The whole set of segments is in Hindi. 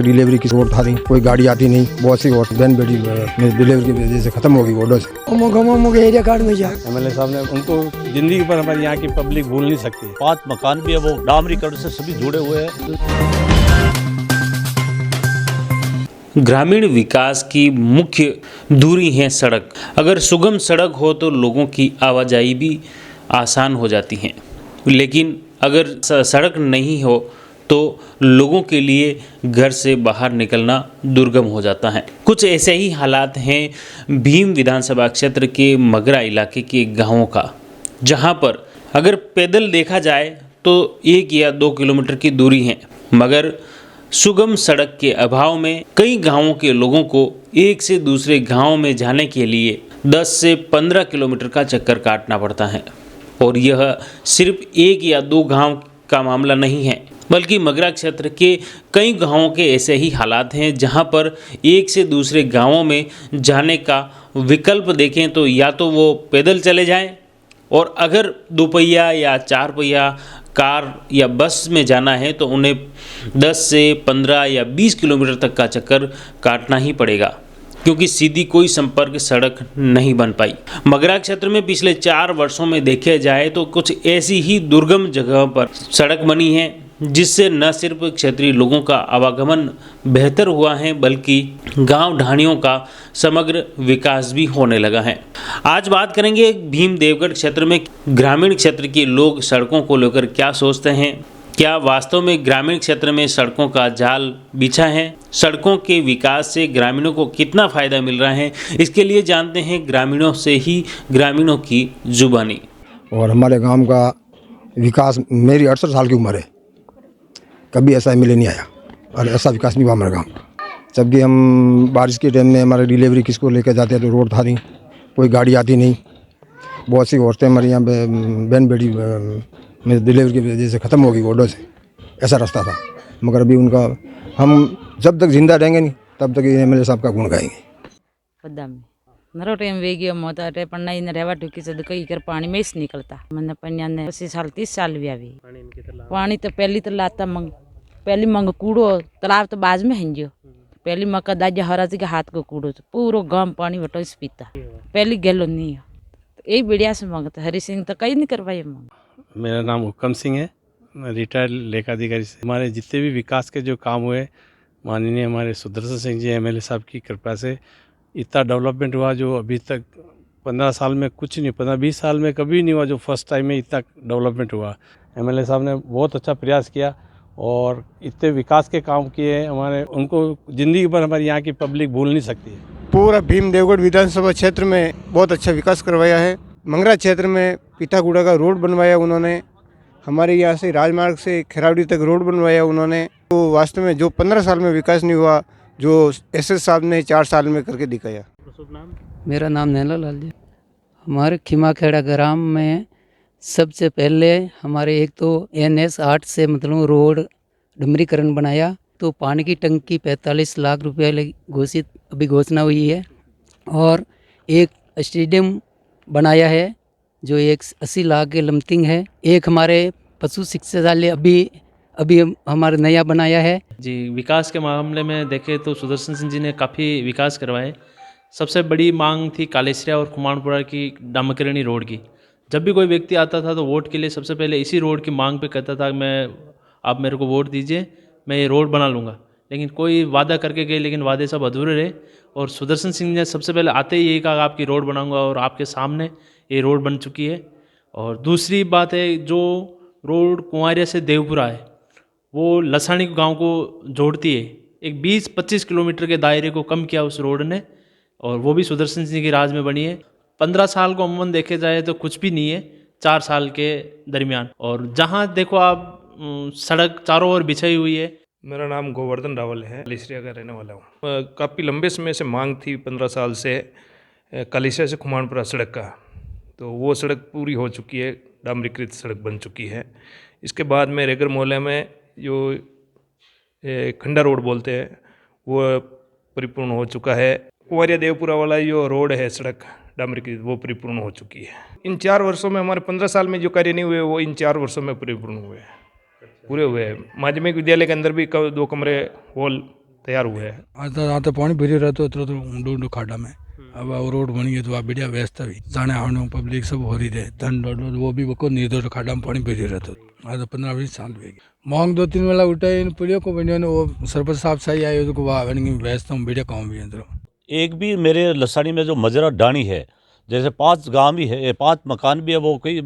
डिलीवरी की रोड था नहीं, कोई गाड़ी आती नहीं, बहुत सी और बैन बेटी डिलीवरी की वजह से खत्म हो गई ऑर्डर से। एरिया कार्ड में जा एमएलए साहब ने उनको जिंदगी पर हमारे यहाँ की पब्लिक भूल नहीं सकती। 5 मकान भी है वो डामरीकरण से सभी जुड़े हुए हैं। ग्रामीण विकास की मुख्य दूरी है सड़क। अगर सुगम सड़क हो तो लोगों की आवाजाही भी आसान हो जाती है, लेकिन अगर सड़क नहीं हो तो लोगों के लिए घर से बाहर निकलना दुर्गम हो जाता है। कुछ ऐसे ही हालात हैं भीम विधानसभा क्षेत्र के मगरा इलाके के गांवों का, जहां पर अगर पैदल देखा जाए तो 1 या 2 किलोमीटर की दूरी है, मगर सुगम सड़क के अभाव में कई गांवों के लोगों को एक से दूसरे गांव में जाने के लिए 10 से 15 किलोमीटर का चक्कर काटना पड़ता है। और यह सिर्फ 1 या 2 गांव का मामला नहीं है, बल्कि मगरा क्षेत्र के कई गांवों के ऐसे ही हालात हैं जहां पर एक से दूसरे गांवों में जाने का विकल्प देखें तो या तो वो पैदल चले जाएं, और अगर 2 पहिया या 4 पहिया कार या बस में जाना है तो उन्हें 10 से 15 या 20 किलोमीटर तक का चक्कर काटना ही पड़ेगा, क्योंकि सीधी कोई संपर्क सड़क नहीं बन पाई। मगरा क्षेत्र में पिछले 4 वर्षों में देखा जाए तो कुछ ऐसी ही दुर्गम जगहों पर सड़क बनी है, जिससे न सिर्फ क्षेत्रीय लोगों का आवागमन बेहतर हुआ है, बल्कि गांव ढाणियों का समग्र विकास भी होने लगा है। आज बात करेंगे भीम देवगढ़ क्षेत्र में ग्रामीण क्षेत्र के लोग सड़कों को लेकर क्या सोचते हैं, क्या वास्तव में ग्रामीण क्षेत्र में सड़कों का जाल बिछा है, सड़कों के विकास से ग्रामीणों को कितना फ़ायदा मिल रहा है। इसके लिए जानते हैं ग्रामीणों से ही ग्रामीणों की जुबानी। और हमारे गांव का विकास, मेरी 68 साल की उम्र है, कभी ऐसा एमएलए नहीं आया और ऐसा विकास नहीं हुआ हमारे गाँव का। जबकि हम बारिश के टाइम में हमारे डिलीवरी किसको लेकर जाते हैं तो रोड था नहीं, कोई गाड़ी आती नहीं, बहुत सी औरतें हमारे यहाँ बैन बेटी डिलीवरी की वजह से ख़त्म हो गई ऑर्डर से, ऐसा रास्ता था। मगर अभी उनका हम जब तक जिंदा रहेंगे नहीं तब तक एमएलए साहब का गुण गाएंगे। नरो टाइम वेगी मोता टे पन्ना इन रेवा टुकी से कई कर पानी में से निकलता मैंने पन्या ने 80 साल 30 साल भी अभी पानी तो पहली तो लाता मंग पहली मंग कूड़ो तालाब तो बाज में हंजो पहली मक्का दाजा हराजी के हाथ को कूड़ो तो पूरा गांव पानी बटो से पीता पहली गैलो नहीं तो यही बढ़िया से मांगता। हरी सिंह तो कहीं नहीं करवाए मांग। मेरा नाम हुक्म सिंह है, रिटायर्ड लेखाधिकारी से। हमारे जितने भी विकास के जो काम हुए माननीय हमारे सुदर्शन सिंह जी एमएलए साहब की कृपा से इतना डेवलपमेंट हुआ जो अभी तक 15 साल में कुछ नहीं, 15-20 साल में कभी नहीं हुआ, जो फर्स्ट टाइम में इतना डेवलपमेंट हुआ। एमएलए साहब ने बहुत अच्छा प्रयास किया और इतने विकास के काम किए हमारे, उनको ज़िंदगी भर हमारी यहाँ की पब्लिक भूल नहीं सकती है। पूरा भीम देवगढ़ विधानसभा क्षेत्र में बहुत अच्छा विकास करवाया है। मंगरा क्षेत्र में पीठागुड़ा का रोड बनवाया उन्होंने, हमारे यहाँ से राजमार्ग से खिरावड़ी तक रोड बनवाया उन्होंने। तो वास्तव में जो 15 साल में विकास नहीं हुआ जो एसएस साहब ने 4 साल में करके दिखाया। मेरा नाम नैला लाल जी। हमारे खिमाखेड़ा ग्राम में सबसे पहले हमारे एक तो NS 8 से मतलब रोड डमरीकरण बनाया, तो पानी की टंकी 45 लाख रुपए घोषित अभी घोषणा हुई है, और एक स्टेडियम बनाया है जो 80 लाख के लमतिंग है। एक हमारे पशु चिकित्सालय अभी हमारा नया बनाया है जी। विकास के मामले में देखें तो सुदर्शन सिंह जी ने काफ़ी विकास करवाए। सबसे बड़ी मांग थी कालेसरिया और खुमानपुरा की डामरीकरण रोड की। जब भी कोई व्यक्ति आता था तो वोट के लिए सबसे पहले इसी रोड की मांग पे कहता था आप मेरे को वोट दीजिए, मैं ये रोड बना लूँगा। लेकिन कोई वादा करके गए, लेकिन वादे सब अधूरे रहे। और सुदर्शन सिंह ने सबसे पहले आते ही यही कहा आपकी रोड बनाऊँगा, और आपके सामने ये रोड बन चुकी है। और दूसरी बात है, जो रोड कुंवारिया से देवपुरा है वो लसानी गांव को जोड़ती है। एक 20-25 किलोमीटर के दायरे को कम किया उस रोड ने, और वो भी सुदर्शन सिंह की राज में बनी है। 15 साल को अमूमन देखे जाए तो कुछ भी नहीं है 4 साल के दरमियान। और जहां देखो आप सड़क चारों ओर बिछाई हुई है। मेरा नाम गोवर्धन रावल है, कालीसरिया का रहने वाला हूँ। काफ़ी लंबे समय से मांग थी 15 साल से कालीसरिया से खुमानपुरा सड़क का, तो वो सड़क पूरी हो चुकी है, डामरीकृत सड़क बन चुकी है। इसके बाद में रेगर मोहल्ले में जो खंडा रोड बोलते हैं वो परिपूर्ण हो चुका है। कुंवारिया देवपुरा वाला जो रोड है सड़क डामरीकृत वो परिपूर्ण हो चुकी है। इन 4 वर्षों में हमारे 15 साल में जो कार्य नहीं हुए वो इन 4 वर्षों में परिपूर्ण हुए हैं, पूरे हुए हैं। माध्यमिक विद्यालय के अंदर भी 2 कमरे हॉल तैयार हुए हैं। आता पानी भरी रहते तो ऊंडो खाड़ा में अब रोड बनी है तो आप बढ़िया व्यवस्था भी जाने आने पब्लिक सब हो रही है धन वो भी को नहीं तो खाड़ा में पानी भरी रहता आज 15-20 साल भी मांग 2-3 वाला उठाए इन पुलियों को बनियों ने वो सरपंच साहब सही आए तो वहाँ व्यवस्था में बढ़िया काम भी है। एक भी मेरे लसानी में जो मजरा डाणी है, जैसे 5 गांव भी है, 5 मकान भी है, वो कई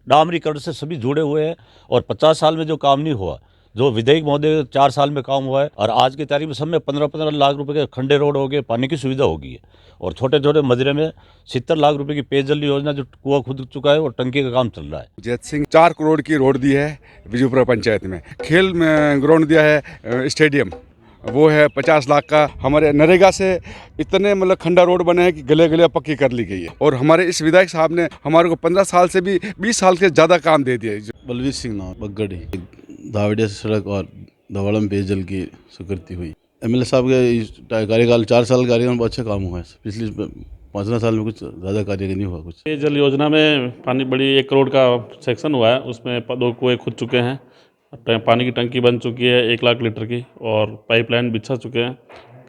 डामरीकरण से सभी जुड़े हुए हैं और 50 साल में जो काम नहीं हुआ, जो विधायक महोदय 4 साल में काम हुआ है और आज की तारीख में सब में 15-15 लाख रुपए के खंडे रोड हो गए, पानी की सुविधा हो गई है और छोटे छोटे मजरे में 70 लाख रुपए की पेयजल योजना जो कुआं खुद चुका है और टंकी का काम चल रहा है। जैत सिंह 4 करोड़ की रोड दी है विजयपुरा पंचायत में, खेल में ग्राउंड दिया है, स्टेडियम वो है 50 लाख का। हमारे नरेगा से इतने मतलब खंडा रोड बने हैं कि गले गले पक्की कर ली गई है और हमारे इस विधायक साहब ने हमारे को 15 साल से भी 20 साल से ज़्यादा काम दे दिया है। बलवीर सिंह नाम बगड़ी धावड़िया सड़क और धवाड़ा में पेयजल की स्वीकृति हुई। एमएलए साहब के कार्यकाल 4 साल कार्यकाल में अच्छा काम हुआ है, पिछले 15 साल में कुछ ज़्यादा कार्य नहीं हुआ। कुछ पेयजल योजना में पानी बड़ी 1 करोड़ का सेक्शन हुआ है, उसमें 2 कुएँ खुद चुके हैं, पानी की टंकी बन चुकी है 1 लाख लीटर की और पाइपलाइन बिछा चुके हैं,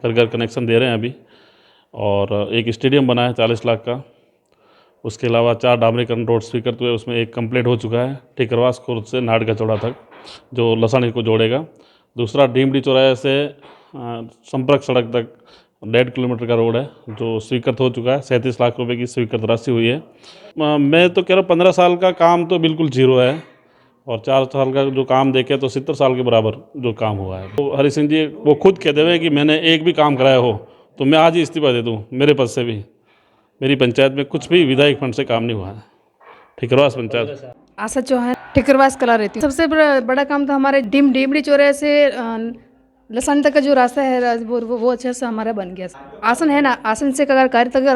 घर घर कनेक्शन दे रहे हैं अभी और एक स्टेडियम बना है 40 लाख का। उसके अलावा 4 डामरीकरण रोड स्वीकृत हुए, उसमें 1 कंप्लीट हो चुका है ठिकरवास खुर्द से नाहड़ का चौड़ा तक जो लसानी को जोड़ेगा। दूसरा डीमडी चौराहे से संपर्क सड़क तक 1.5 किलोमीटर का रोड है जो स्वीकृत हो चुका है, 37 लाख रुपए की स्वीकृत राशि हुई है। मैं तो कह रहा हूँ 15 साल का काम तो बिल्कुल जीरो है और 4 साल का जो काम देखे तो 70 साल के बराबर जो काम हुआ है। तो हरि सिंह जी वो खुद कहते हुए कि मैंने एक भी काम कराया हो तो मैं आज ही इस्तीफा दे दूँ मेरे पद से भी। मेरी पंचायत में कुछ भी विधायक फंड से काम नहीं हुआ है। ठिकरवास पंचायत आशा चौहान ठिकरवास कला रहती हूँ। सबसे बड़ा काम तो हमारे डीमडी चौराहे से लसानी तक का जो रास्ता है वो अच्छे से हमारा बन गया। आसन है ना, आसन से अगर कार्य तक का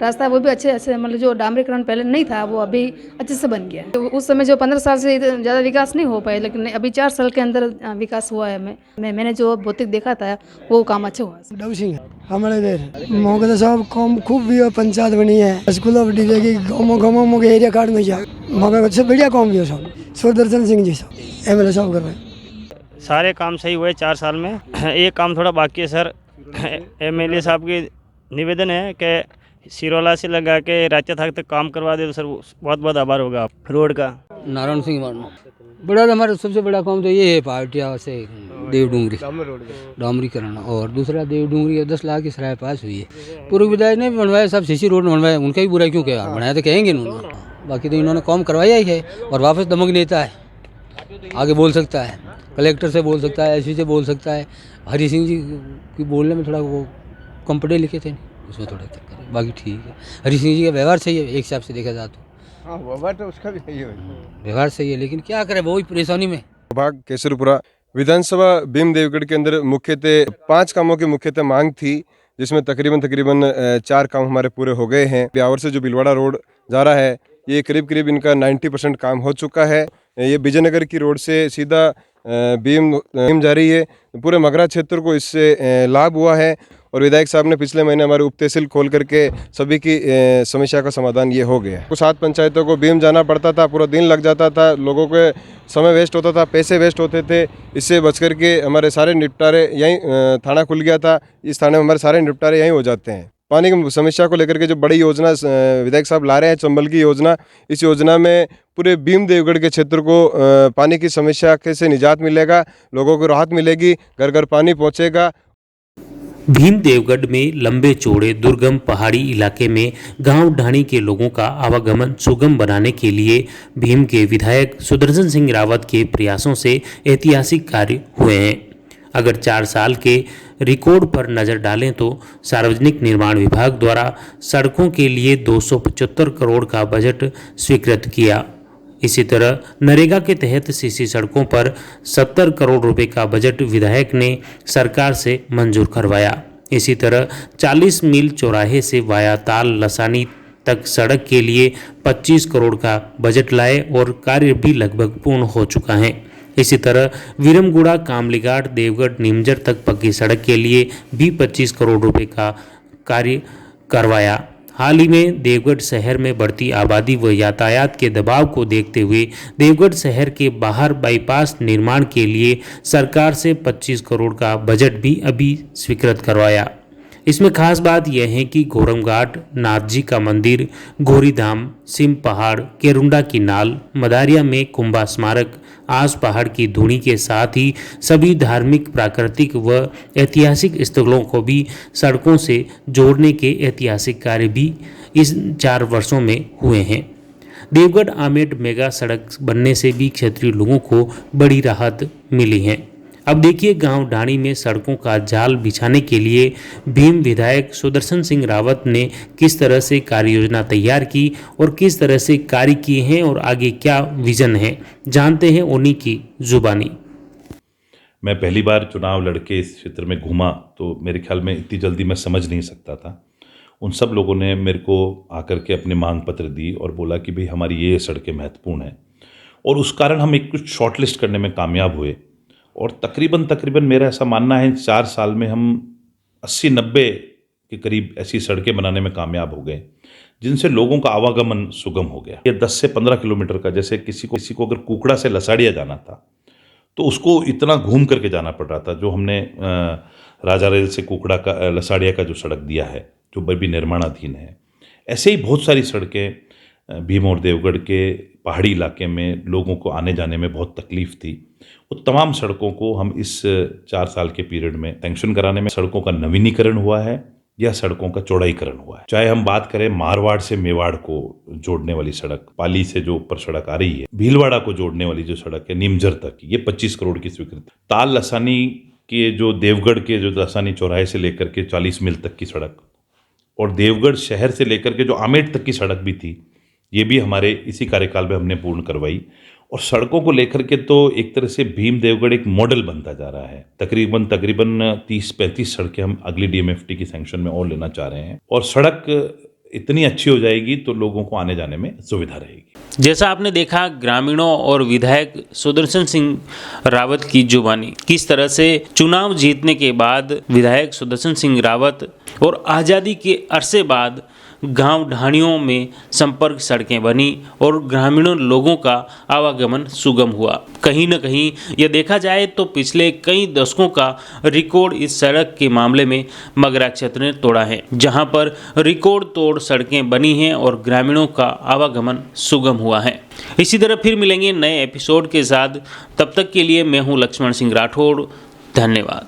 रास्ता वो भी अच्छे से मतलब जो डामरीकरण पहले नहीं था वो अभी अच्छे से बन गया। तो उस समय जो 15 साल से ज़्यादा विकास नहीं हो पाया, लेकिन अभी 4 साल के अंदर विकास हुआ है। मैंने जो भौतिक देखा था वो काम अच्छा हुआ। डव सिंह हमारे इधर मोहम्मद साहब काम खूब भी पंचायत बनी है, स्कूल ऑफ डिवेगी गाँव के एरिया कार्ड में जा सबसे बढ़िया काम भी सब सुदर्शन सिंह जी साहब एमएलए साहब कर रहे हैं। सारे काम सही हुए 4 साल में। एक काम थोड़ा बाकी है सर, एमएलए साहब की निवेदन है कि सिरोला से लगा के राज्य तक काम करवा दे तो सर बहुत बहुत आभार होगा आप रोड का। नारायण सिंह वर्मा बड़ा तो हमारा सबसे बड़ा काम तो ये है पार्टिया से देवडूंगरी डामरीकरण और दूसरा देवडूंगरी 10 लाख की सराय पास हुई है। पूर्व विधायक ने भी बनवाया, सब सीसी रोड बनवाया, उनका भी बुरा क्यों क्या बनाया तो कहेंगे उन्होंने, बाकी तो इन्होंने काम करवाया ही है। और वापस दमक नेता है, आगे बोल सकता है, कलेक्टर से बोल सकता है, एसपी से बोल सकता है। हरि सिंह जी की बोलने में थोड़ा वो कम पढ़े लिखे थे उसमें थोड़ा दिक्कत है, बाकी ठीक है। हरि सिंह जी का व्यवहार सही है एक हिसाब से देखा जाए तो। हाँ व्यवहार तो उसका भी सही है, व्यवहार सही है, लेकिन क्या करे वो ही परेशानी में। भाग केसरपुरा विधानसभा भीम देवगढ़ के अंदर मुख्यतः 5 कामों की मुख्यतः मांग थी, जिसमें तकरीबन 4 काम हमारे पूरे हो गए हैं। ब्यावर से जो बिलवाड़ा रोड जा रहा है ये करीब इनका 90% काम हो चुका है। ये विजयनगर की रोड से सीधा भीम जा रही है, पूरे मगरा क्षेत्र को इससे लाभ हुआ है। और विधायक साहब ने पिछले महीने हमारे उप तहसील खोल करके सभी की समस्या का समाधान ये हो गया। 7 पंचायतों को भीम जाना पड़ता था, पूरा दिन लग जाता था, लोगों के समय वेस्ट होता था, पैसे वेस्ट होते थे। इससे बच करके हमारे सारे निपटारे यहीं थाना खुल गया था, इस थाने में हमारे सारे निपटारे यहीं हो जाते हैं। पानी की समस्या को लेकर के जो बड़ी योजना विधायक साहब ला रहे हैं, चंबल की योजना, इस योजना में पूरे भीम देवगढ़ के क्षेत्र को पानी की समस्या से निजात मिलेगा, लोगों को राहत मिलेगी, घर घर पानी पहुंचेगा। भीम देवगढ़ में लंबे चौड़े दुर्गम पहाड़ी इलाके में गांव ढाणी के लोगों का आवागमन सुगम बनाने के लिए भीम के विधायक सुदर्शन सिंह रावत के प्रयासों से ऐतिहासिक कार्य हुए हैं। अगर 4 साल के रिकॉर्ड पर नज़र डालें तो सार्वजनिक निर्माण विभाग द्वारा सड़कों के लिए 275 करोड़ का बजट स्वीकृत किया। इसी तरह नरेगा के तहत सीसी सड़कों पर 70 करोड़ रुपए का बजट विधायक ने सरकार से मंजूर करवाया। इसी तरह 40 मील चौराहे से वाया ताल लसानी तक सड़क के लिए 25 करोड़ का बजट लाए और कार्य भी लगभग पूर्ण हो चुका है। इसी तरह विरमगुड़ा कामलीघाट देवगढ़ नीमजर तक पक्की सड़क के लिए भी 25 करोड़ रुपए का कार्य करवाया। हाल ही में देवगढ़ शहर में बढ़ती आबादी व यातायात के दबाव को देखते हुए देवगढ़ शहर के बाहर बाईपास निर्माण के लिए सरकार से 25 करोड़ का बजट भी अभी स्वीकृत करवाया। इसमें खास बात यह है कि घोरम घाट, नाथ जी का मंदिर, घोरीधाम, सिम पहाड़, केरुंडा की नाल, मदारिया में कुंभा स्मारक, आस पहाड़ की धूनी के साथ ही सभी धार्मिक, प्राकृतिक व ऐतिहासिक स्थलों को भी सड़कों से जोड़ने के ऐतिहासिक कार्य भी इस 4 वर्षों में हुए हैं। देवगढ़ आमेर मेगा सड़क बनने से भी क्षेत्रीय लोगों को बड़ी राहत मिली है। अब देखिए गांव ढाणी में सड़कों का जाल बिछाने के लिए भीम विधायक सुदर्शन सिंह रावत ने किस तरह से कार्य योजना तैयार की और किस तरह से कार्य किए हैं और आगे क्या विजन है, जानते हैं उन्हीं की जुबानी। मैं पहली बार चुनाव लड़के इस क्षेत्र में घूमा तो मेरे ख्याल में इतनी जल्दी मैं समझ नहीं सकता था। उन सब लोगों ने मेरे को आकर के अपने मांग पत्र दी और बोला कि भाई हमारी ये सड़कें महत्वपूर्ण हैं, और उस कारण हम एक कुछ शॉर्टलिस्ट करने में कामयाब हुए। और तकरीबन मेरा ऐसा मानना है 4 साल में हम 80-90 के करीब ऐसी सड़कें बनाने में कामयाब हो गए जिनसे लोगों का आवागमन सुगम हो गया। ये 10 से 15 किलोमीटर का, जैसे किसी को अगर कुकड़ा से लसाड़िया जाना था तो उसको इतना घूम करके जाना पड़ रहा था। जो हमने राजा रेल से कुकड़ा का लसाड़िया का जो सड़क दिया है जो भी निर्माणाधीन है, ऐसे ही बहुत सारी सड़कें भीम और देवगढ़ के पहाड़ी इलाके में लोगों को आने जाने में बहुत तकलीफ थी। वो तमाम सड़कों को हम इस 4 साल के पीरियड में सैंक्शन कराने में, सड़कों का नवीनीकरण हुआ है या सड़कों का चौड़ाईकरण हुआ है। चाहे हम बात करें मारवाड़ से मेवाड़ को जोड़ने वाली सड़क, पाली से जो ऊपर सड़क आ रही है, भीलवाड़ा को जोड़ने वाली जो सड़क है नीमझर तक, ये 25 करोड़ की स्वीकृति। ताल लसानी के जो देवगढ़ के जो लसानी चौराहे से लेकर के 40 मील तक की सड़क, और देवगढ़ शहर से लेकर के जो आमेर तक की सड़क भी थी, ये भी हमारे इसी कार्यकाल में हमने पूर्ण करवाई। और सड़कों को लेकर के तो एक तरह से भीम देवगढ़ एक मॉडल बनता जा रहा है। तकरीबन 30-35 सड़कें हम अगली DMFT की सैंक्शन में और लेना चाह रहे हैं, और सड़क इतनी अच्छी हो जाएगी तो लोगों को आने जाने में सुविधा रहेगी। जैसा आपने देखा ग्रामीणों और विधायक सुदर्शन सिंह रावत की जुबानी, किस तरह से चुनाव जीतने के बाद विधायक सुदर्शन सिंह रावत और आज़ादी के अरसे बाद गांव ढाणियों में संपर्क सड़कें बनी और ग्रामीणों लोगों का आवागमन सुगम हुआ। कहीं न कहीं यह देखा जाए तो पिछले कई दशकों का रिकॉर्ड इस सड़क के मामले में मगरा क्षेत्र ने तोड़ा है, जहां पर रिकॉर्ड तोड़ सड़कें बनी हैं और ग्रामीणों का आवागमन सुगम हुआ है। इसी तरह फिर मिलेंगे नए एपिसोड के साथ, तब तक के लिए मैं हूं लक्ष्मण सिंह राठौड़। धन्यवाद।